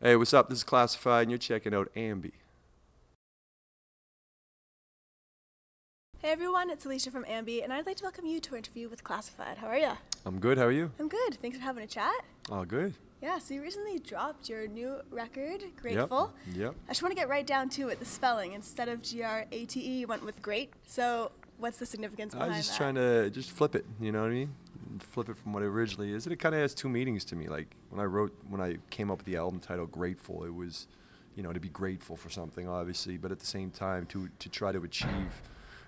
Hey, what's up? This is Classified, and you're checking out AMBY. Hey everyone, it's Alicia from AMBY, and I'd like to welcome you to our interview with Classified. How are you? I'm good. How are you? I'm good. Thanks for having a chat. Oh, good. Yeah, so you recently dropped your new record, Greatful. Yep. I just want to get right down to it, the spelling. Instead of Grate, you went with great. So what's the significance behind that? I was just trying to just flip it, you know what I mean? Flip it from what it originally is. And it kind of has two meanings to me. Like when I came up with the album title Greatful, it was, to be grateful for something, obviously, but at the same time to try to achieve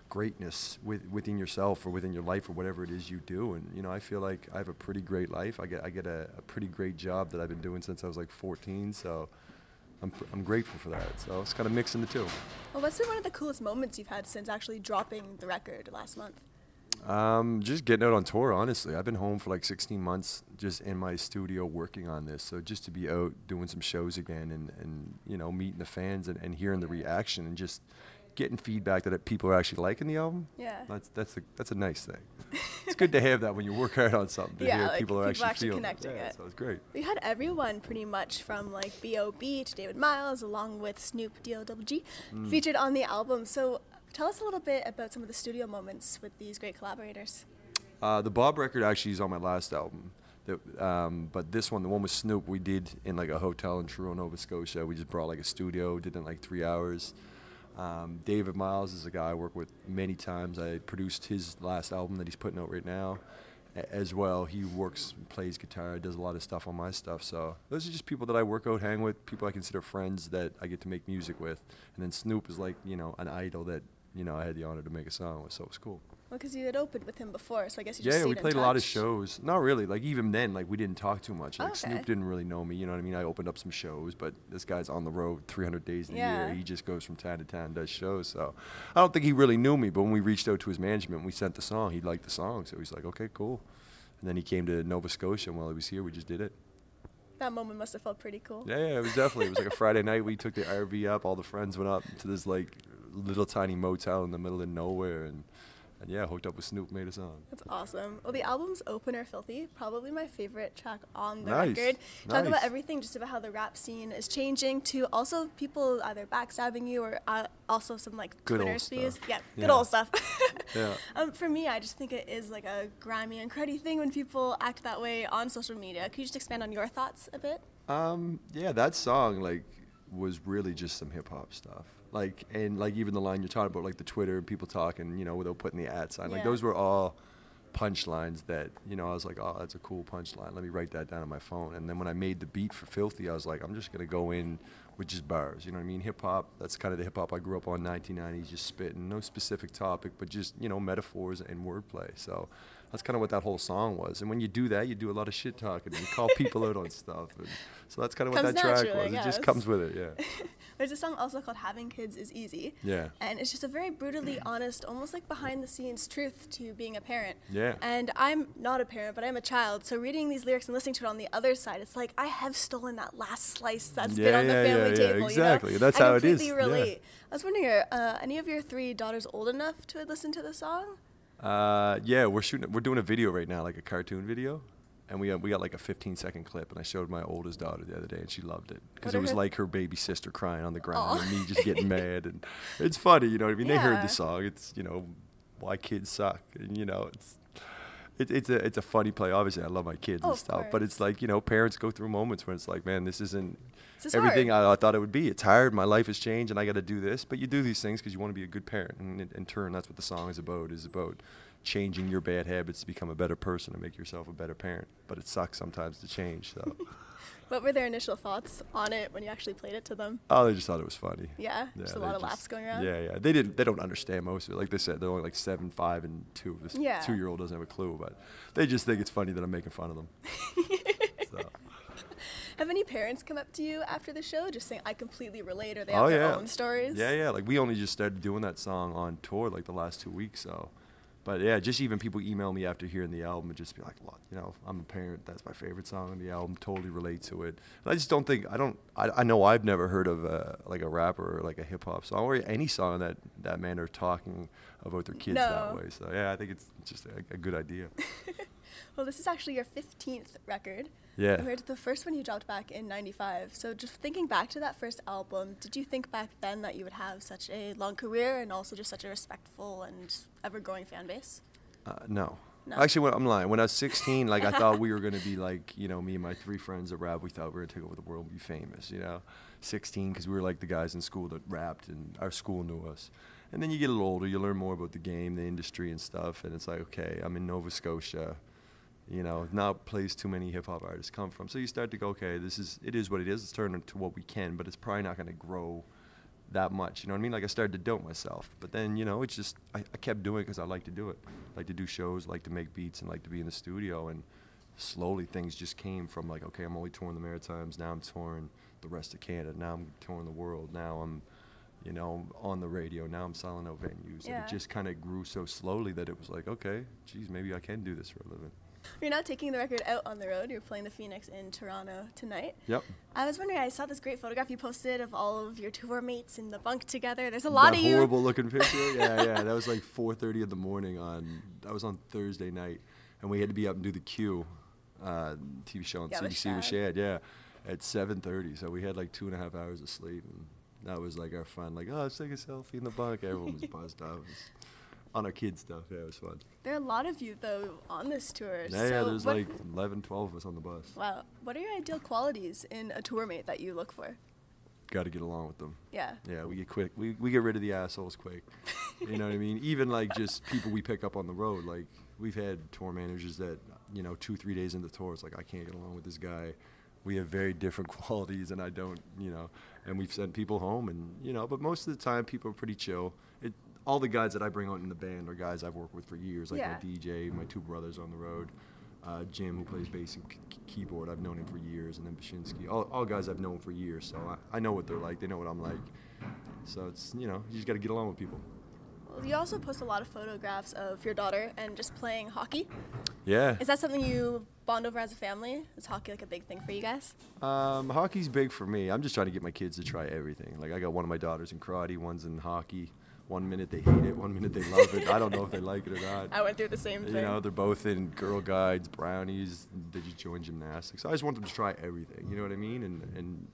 greatness within yourself or within your life or whatever it is you do. And I feel like I have a pretty great life. I get a pretty great job that I've been doing since I was like 14. So I'm grateful for that. So it's kind of mixing the two. Well, what's been one of the coolest moments you've had since actually dropping the record last month? Just getting out on tour, honestly. I've been home for like 16 months just in my studio working on this. So just to be out doing some shows again and meeting the fans and hearing the reaction and just getting feedback that people are actually liking the album. Yeah. That's a nice thing. It's good to have that when you work hard on something, to hear like people are actually feeling connecting it. So it's great. We had everyone pretty much from like B.O.B. to David Miles, along with Snoop Dogg featured on the album. So tell us a little bit about some of the studio moments with these great collaborators. The Bob record actually is on my last album. But this one, the one with Snoop, we did in like a hotel in Truro, Nova Scotia. We just brought like a studio, did it in like 3 hours. David Miles is a guy I work with many times. I produced his last album that he's putting out right now as well. He plays guitar, does a lot of stuff on my stuff. So those are just people that I work out, hang with, people I consider friends that I get to make music with. And then Snoop is like, an idol that, I had the honor to make a song with, so it was cool. Well, because you had opened with him before, so I guess you just we stayed played in a lot of touch. shows. Not really. Like, even then, like, we didn't talk too much. Like, Okay. Snoop didn't really know me, you know what I mean? I opened up some shows, but this guy's on the road 300 days in a Yeah. year. He just goes from town to town and does shows. So I don't think he really knew me, but when we reached out to his management, we sent the song. He liked the song, so he's like, okay, cool. And then he came to Nova Scotia, and while he was here, we just did it. That moment must have felt pretty cool. Yeah, it was definitely. It was like a Friday night. We took the RV up. All the friends went up to this, like, little tiny motel in the middle of nowhere, and yeah, hooked up with Snoop, made a song. That's awesome. Well, the album's Opener Filthy, probably my favorite track on the Nice. record. Talk Nice. about everything, just about how the rap scene is changing to also people either backstabbing you or also some like Good Twitter old spews. stuff. Yeah, good Yeah. old stuff. Yeah. For me, I just think it is like a grimy and cruddy thing when people act that way on social media. Could you just expand on your thoughts a bit? Yeah, that song like was really just some hip hop stuff. Like, and like even the line you're talking about, like the Twitter and people talking, without putting the @ sign. Like Yeah. those were all punchlines that, I was like, oh, that's a cool punchline. Let me write that down on my phone. And then when I made the beat for Filthy, I was like, I'm just gonna go in with just bars. You know what I mean? Hip hop. That's kind of the hip hop I grew up on, 1990s, just spitting, no specific topic, but just metaphors and wordplay. So that's kind of what that whole song was. And when you do that, you do a lot of shit talking and you call people out on stuff. And so that's kind of what Comes that track naturally, was. I It just guess. comes with it, yeah. There's a song also called Having Kids is Easy. Yeah. And it's just a very brutally honest, almost like behind the scenes truth to being a parent. Yeah. And I'm not a parent, but I'm a child. So reading these lyrics and listening to it on the other side, it's like I have stolen that last slice that's been on the family table. Exactly. That's how it is. I completely relate. I was wondering, are any of your 3 daughters old enough to listen to the song? Yeah, we're doing a video right now, like a cartoon video. And we got like a 15-second clip, and I showed my oldest daughter the other day, and she loved it because it was like her baby sister crying on the ground and me just getting mad, and it's funny, you know what I mean? They heard Yeah. the song. It's why kids suck, and it's a funny play. Obviously, I love my kids Oh, and of stuff, but it's like parents go through moments when it's like, man, this isn't This is everything hard. I thought it would be. It's hard. My life has changed, and I got to do this. But you do these things because you want to be a good parent, and in turn, that's what the song is about. Changing your bad habits to become a better person and make yourself a better parent. But it sucks sometimes to change. So, What were their initial thoughts on it when you actually played it to them? they just thought it was funny. Yeah, just a lot of laughs going around. Yeah. They don't understand most of it. Like they said, they're only like 7, 5, and 2. This Yeah. 2-year-old doesn't have a clue, but they just think it's funny that I'm making fun of them. So. Have any parents come up to you after the show just saying, I completely relate, or they Oh, have their yeah. own stories? Yeah. Like we only just started doing that song on tour like the last 2 weeks. So, but yeah, just even people email me after hearing the album and just be like, look, I'm a parent. That's my favorite song on the album. Totally relate to it. And I just don't think I know I've never heard of like a rapper or like a hip hop song or any song that manner talking about their kids that way. So yeah, I think it's just a good idea. Well, this is actually your 15th record. Yeah. Compared to the first one you dropped back in '95. So just thinking back to that first album, did you think back then that you would have such a long career and also just such a respectful and ever-growing fan base? No. No. Actually, I'm lying. When I was 16, like I thought we were gonna be like, you know, me and my 3 friends that rap. We thought we were gonna take over the world and be famous. You know, 16 because we were like the guys in school that rapped and our school knew us. And then you get a little older, you learn more about the game, the industry and stuff, and it's like, okay, I'm in Nova Scotia. You know, not a place too many hip hop artists come from. So you start to go, okay, it is what it is. Let's turn it to what we can, but it's probably not going to grow that much. You know what I mean? Like I started to doubt myself, but then, you know, it's just, I kept doing it because I like to do it. Like to do shows, like to make beats and like to be in the studio. And slowly things just came from like, okay, I'm only touring the Maritimes. Now I'm touring the rest of Canada. Now I'm touring the world. Now I'm, you know, on the radio. Now I'm selling out venues. Yeah. And it just kind of grew so slowly that it was like, okay, geez, maybe I can do this for a living. You're now taking the record out on the road. You're playing the Phoenix in Toronto tonight. Yep. I was wondering, I saw this great photograph you posted of all of your tour mates in the bunk together. There's a lot of you. That horrible looking picture? Yeah. That was like 4:30 in the morning that was on Thursday night. And we had to be up and do the Q TV show on CBC with Shad, at 7:30. So we had like 2.5 hours of sleep. And that was like our fun. Like, oh, let's take a selfie in the bunk. Everyone was buzzed out. On our kids stuff, yeah, it was fun. There are a lot of you, though, on this tour. Yeah, there's like 11, 12 of us on the bus. Wow. What are your ideal qualities in a tour mate that you look for? Got to get along with them. Yeah. Yeah, we get quick. We get rid of the assholes quick. You know what I mean? Even like just people we pick up on the road. Like we've had tour managers that, you know, 2-3 days into the tour, it's like, I can't get along with this guy. We have very different qualities, and I don't, you know, and we've sent people home, and, you know, but most of the time people are pretty chill. All the guys that I bring out in the band are guys I've worked with for years, like my DJ, my 2 brothers on the road, Jim, who plays bass and keyboard. I've known him for years, and then Bashinsky. All guys I've known for years, so I know what they're like. They know what I'm like. So it's, you know, you just got to get along with people. Well, you also post a lot of photographs of your daughter and just playing hockey. Yeah. Is that something you bond over as a family? Is hockey like a big thing for you guys? Hockey's big for me. I'm just trying to get my kids to try everything. Like I got one of my daughters in karate, one's in hockey. 1 minute they hate it, 1 minute they love it. I don't know if they like it or not. I went through the same thing. You know, they're both in Girl Guides, Brownies. They just joined gymnastics. I just want them to try everything. You know what I mean? And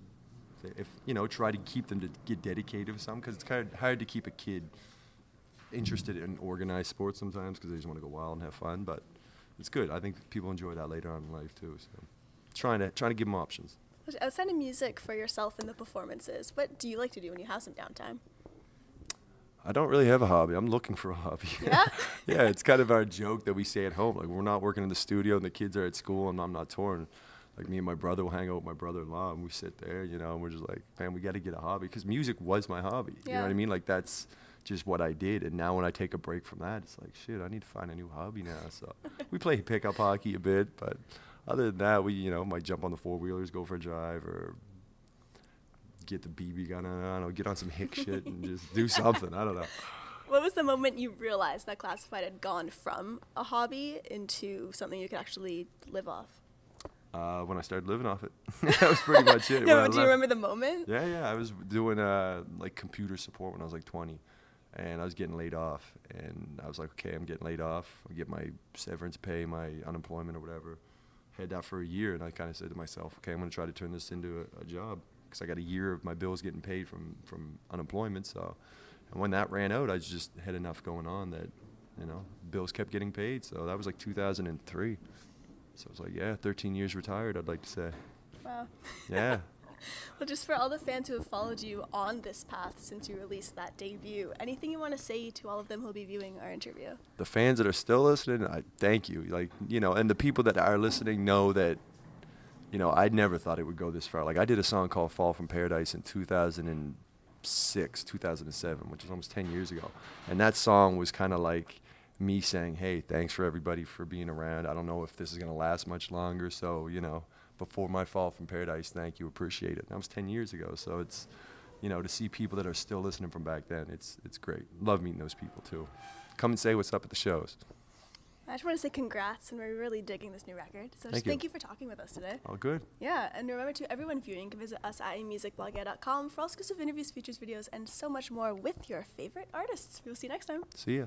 if, you know, try to keep them to get dedicated to something, because it's kind of hard to keep a kid interested in organized sports sometimes because they just want to go wild and have fun. But it's good. I think people enjoy that later on in life too. So trying to give them options. Outside of music for yourself and the performances, what do you like to do when you have some downtime? I don't really have a hobby. I'm looking for a hobby. Yeah? Yeah, it's kind of our joke that we say at home. Like, we're not working in the studio and the kids are at school and I'm not touring. Like, me and my brother will hang out with my brother-in-law and we sit there, you know, and we're just like, man, we got to get a hobby. Because music was my hobby. You know what I mean? Like, that's just what I did. And now when I take a break from that, it's like, shit, I need to find a new hobby now. So we play pickup hockey a bit. But other than that, we, you know, might jump on the four-wheelers, go for a drive, or get the BB gun on, I don't know, get on some hick shit and just do something. I don't know. What was the moment you realized that Classified had gone from a hobby into something you could actually live off? When I started living off it. That was pretty much it. No, do you remember the moment? Yeah. I was doing like computer support when I was like 20, and I was getting laid off. And I was like, okay, I'm getting laid off. I get my severance pay, my unemployment or whatever. Had that for a year, and I kind of said to myself, okay, I'm going to try to turn this into a job, because I got a year of my bills getting paid from unemployment. So, and when that ran out, I just had enough going on that, you know, bills kept getting paid. So that was like 2003. So I was like, yeah, 13 years retired, I'd like to say. Wow. Yeah. Well, just for all the fans who have followed you on this path since you released that debut, anything you want to say to all of them who will be viewing our interview? The fans that are still listening, I thank you. Like, you know, and the people that are listening know that, you know, I never thought it would go this far. Like, I did a song called Fall from Paradise in 2006, 2007, which is almost 10 years ago. And that song was kind of like me saying, hey, thanks for everybody for being around. I don't know if this is going to last much longer. So, you know, before my Fall from Paradise, thank you, appreciate it. That was 10 years ago. So it's, you know, to see people that are still listening from back then, it's great. Love meeting those people, too. Come and say what's up at the shows. I just want to say congrats, and we're really digging this new record. So thank you for talking with us today. All good. Yeah, and remember to everyone viewing, you can visit us at amusicblogger.com for all exclusive interviews, features, videos, and so much more with your favorite artists. We'll see you next time. See ya.